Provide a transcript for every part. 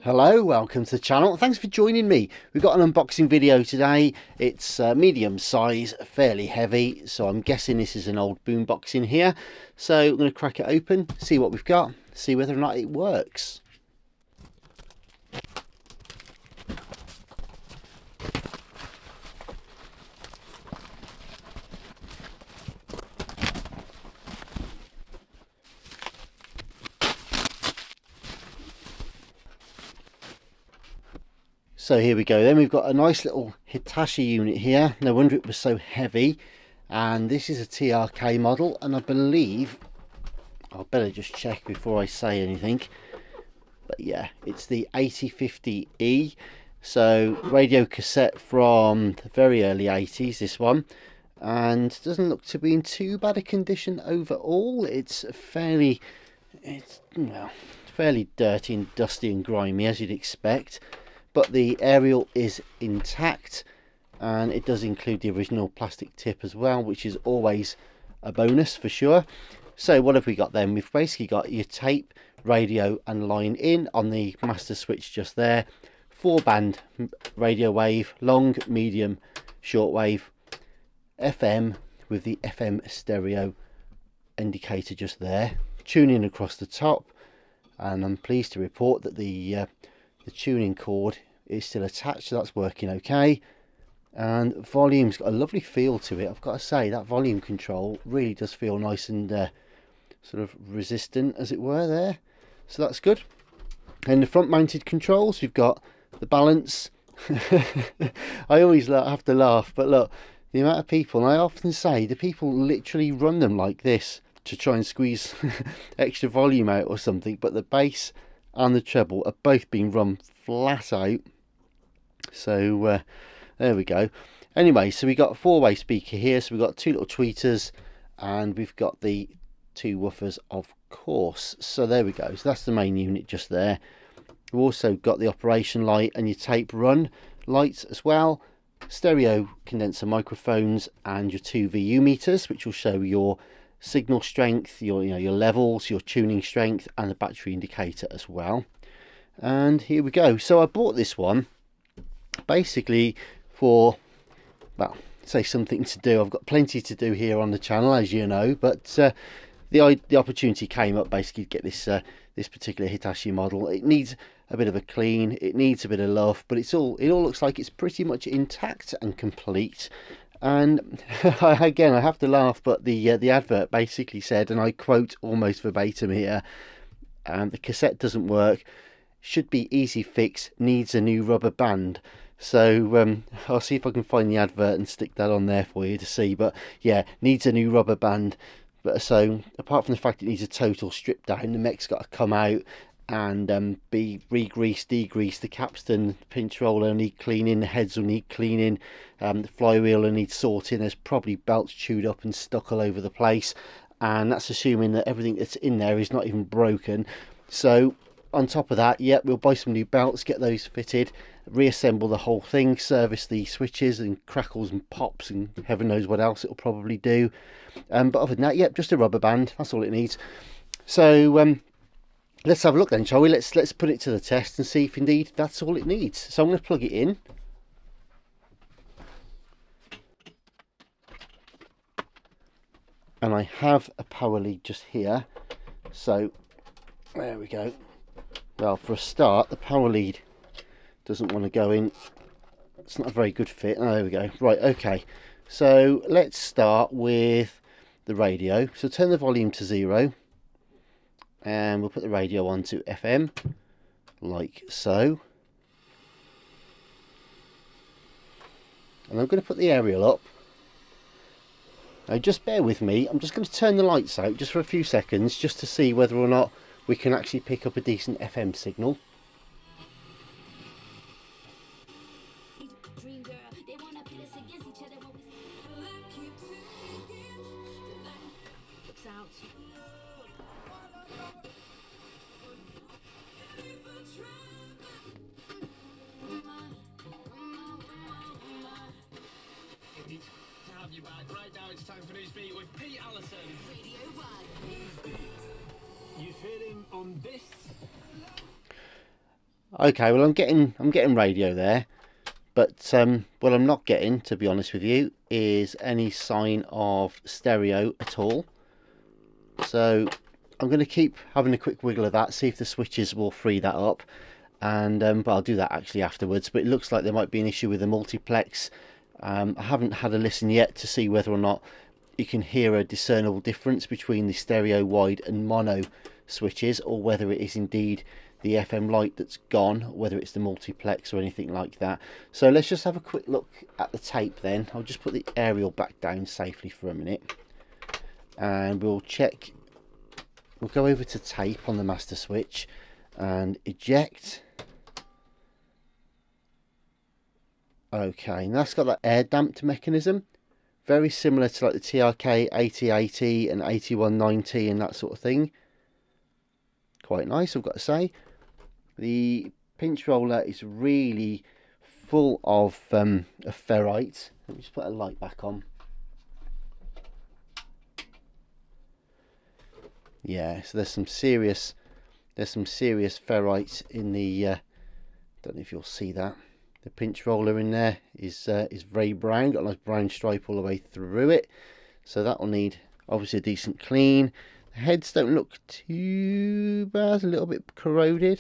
Hello, welcome to the channel. Thanks for joining me. We've got an unboxing video today. It's medium size, fairly heavy, so I'm guessing this is an old boombox in here. So I'm going to crack it open, see what we've got, see whether or not it works. So here we go then, we've got a nice little Hitachi unit here. No wonder it was so heavy. And this is a TRK model, and I believe, I'll better just check before I say anything. But yeah, it's the 8050E. So radio cassette from the very early 80s, this one. And doesn't look to be in too bad a condition overall. It's fairly dirty and dusty and grimy, as you'd expect. But the aerial is intact, and it does include the original plastic tip as well, which is always a bonus for sure. So what have we got then? We've basically got your tape, radio and line in on the master switch just there. 4-band radio wave, long, medium, shortwave, FM with the FM stereo indicator just there. Tuning across the top, and I'm pleased to report that the tuning cord is still attached, so that's working okay. And volume's got a lovely feel to it. I've got to say, that volume control really does feel nice and sort of resistant, as it were, there. So that's good. And the front mounted controls, we've got the balance. I always have to laugh, but look, the amount of people, and I often say, the people literally run them like this to try and squeeze extra volume out or something, but the bass and the treble are both being run flat out. So there we go. Anyway, so we got a 4-way speaker here, so we've got 2 little tweeters, and we've got the 2 woofers, of course. So there we go. So that's the main unit just there. We've also got the operation light and your tape run lights as well. Stereo condenser microphones and your 2 VU meters, which will show your signal strength, your levels, your tuning strength, and the battery indicator as well. And here we go. So I bought this one basically for, well, say something to do. I've got plenty to do here on the channel, as you know, but the opportunity came up basically to get this particular Hitachi model. It needs a bit of a clean, it needs a bit of love, but it all looks like it's pretty much intact and complete. And again, I have to laugh, but the advert basically said, and I quote almost verbatim here, the cassette doesn't work, should be easy fix, needs a new rubber band. So I'll see if I can find the advert and stick that on there for you to see. But yeah, needs a new rubber band. But so apart from the fact it needs a total strip down, the mech's got to come out and be re-greased, degreased. The capstan pinch roller will need cleaning, the heads will need cleaning, the flywheel will need sorting. There's probably belts chewed up and stuck all over the place, and that's assuming that everything that's in there is not even broken. So on top of that, yeah, we'll buy some new belts, get those fitted, reassemble the whole thing, service the switches and crackles and pops and heaven knows what else it'll probably do. But other than that, yep, just a rubber band, that's all it needs. So let's have a look then, shall we? Let's put it to the test and see if indeed that's all it needs. So I'm going to plug it in. And I have a power lead just here. So there we go. Well, for a start, the power lead doesn't want to go in. It's not a very good fit. Oh, there we go. Right, okay. So let's start with the radio. So turn the volume to 0. And we'll put the radio on to FM, like so. And I'm going to put the aerial up. Now just bear with me, I'm just going to turn the lights out just for a few seconds, just to see whether or not we can actually pick up a decent FM signal. Right now it's time for Newsbeat with Pete Allison. Radio 1. You feeling on this? Okay, well I'm getting radio there, but what I'm not getting, to be honest with you, is any sign of stereo at all. So I'm going to keep having a quick wiggle of that, see if the switches will free that up, and but I'll do that actually afterwards. But it looks like there might be an issue with the multiplex. I haven't had a listen yet to see whether or not you can hear a discernible difference between the stereo, wide and mono switches, or whether it is indeed the FM light that's gone, whether it's the multiplex or anything like that. So let's just have a quick look at the tape then. I'll just put the aerial back down safely for a minute, and we'll check. We'll go over to tape on the master switch and eject. Okay, and that's got that air damped mechanism, very similar to like the TRK 8080 and 8190 and that sort of thing. Quite nice, I've got to say. The pinch roller is really full of ferrite. Let me just put a light back on. Yeah, so there's some serious ferrite in the. Don't know if you'll see that. The pinch roller in there is very brown. Got a nice brown stripe all the way through it. So that will need obviously a decent clean. The heads don't look too bad. A little bit corroded.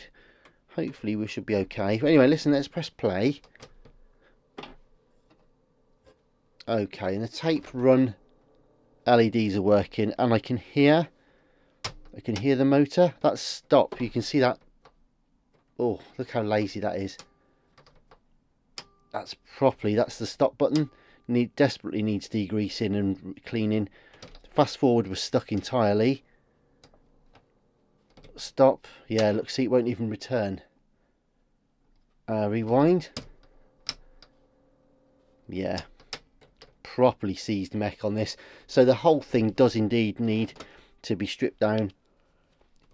Hopefully we should be okay. But anyway, listen, let's press play. Okay, and the tape run LEDs are working, and I can hear the motor. That's stop. You can see that. Oh, look how lazy that is. That's the stop button. Desperately needs degreasing and cleaning. Fast forward was stuck entirely. Stop. Yeah, look, see, it won't even return. Rewind. Yeah, properly seized mech on this. So the whole thing does indeed need to be stripped down.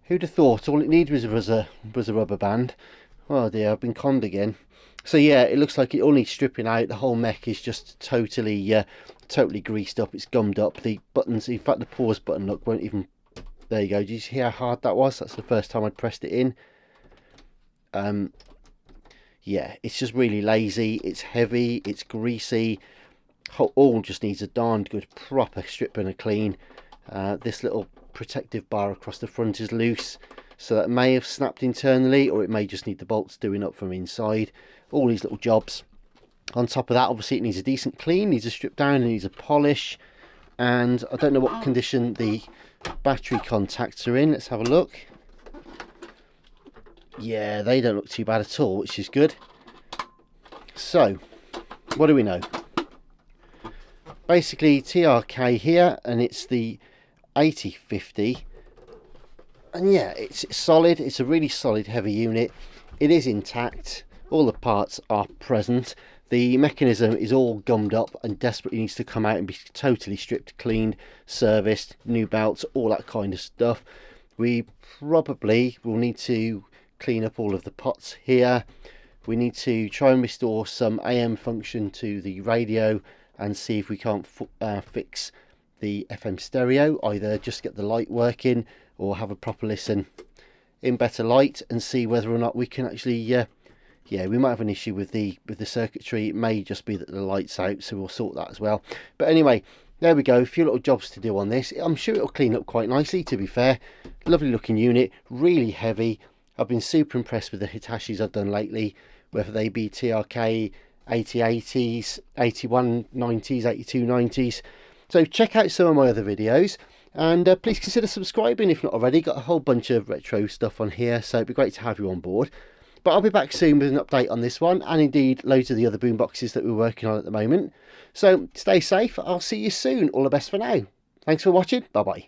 Who'd have thought all it needed was a rubber band. Oh dear, I've been conned again. So yeah, it looks like it all needs stripping out. The whole mech is just totally greased up. It's gummed up. The buttons, in fact the pause button, look, won't even. There you go. Did you see how hard that was? That's the first time I'd pressed it in. Yeah, it's just really lazy. It's heavy. It's greasy. All just needs a darned good proper strip and a clean. This little protective bar across the front is loose, so that may have snapped internally, or it may just need the bolts doing up from inside. All these little jobs. On top of that, obviously it needs a decent clean, needs a strip down, it needs a polish, and I don't know what condition the battery contacts are in. Let's have a look. Yeah, they don't look too bad at all, which is good. So what do we know? Basically TRK here, and it's the 8050, and yeah, it's solid. It's a really solid heavy unit. It is intact. All the parts are present. The mechanism is all gummed up and desperately needs to come out and be totally stripped, cleaned, serviced, new belts, all that kind of stuff. We probably will need to clean up all of the pots here. We need to try and restore some AM function to the radio and see if we can't fix the FM stereo. Either just get the light working or have a proper listen in better light and see whether or not we can actually yeah, we might have an issue with the circuitry. It may just be that the light's out, so we'll sort that as well. But anyway, there we go. A few little jobs to do on this. I'm sure it'll clean up quite nicely, to be fair. Lovely looking unit, really heavy. I've been super impressed with the Hitachis I've done lately, whether they be TRK 8080s, 8190s, 8290s. So check out some of my other videos, and please consider subscribing if not already. Got a whole bunch of retro stuff on here, so it'd be great to have you on board. But I'll be back soon with an update on this one, and indeed loads of the other boomboxes that we're working on at the moment. So stay safe. I'll see you soon. All the best for now. Thanks for watching. Bye bye.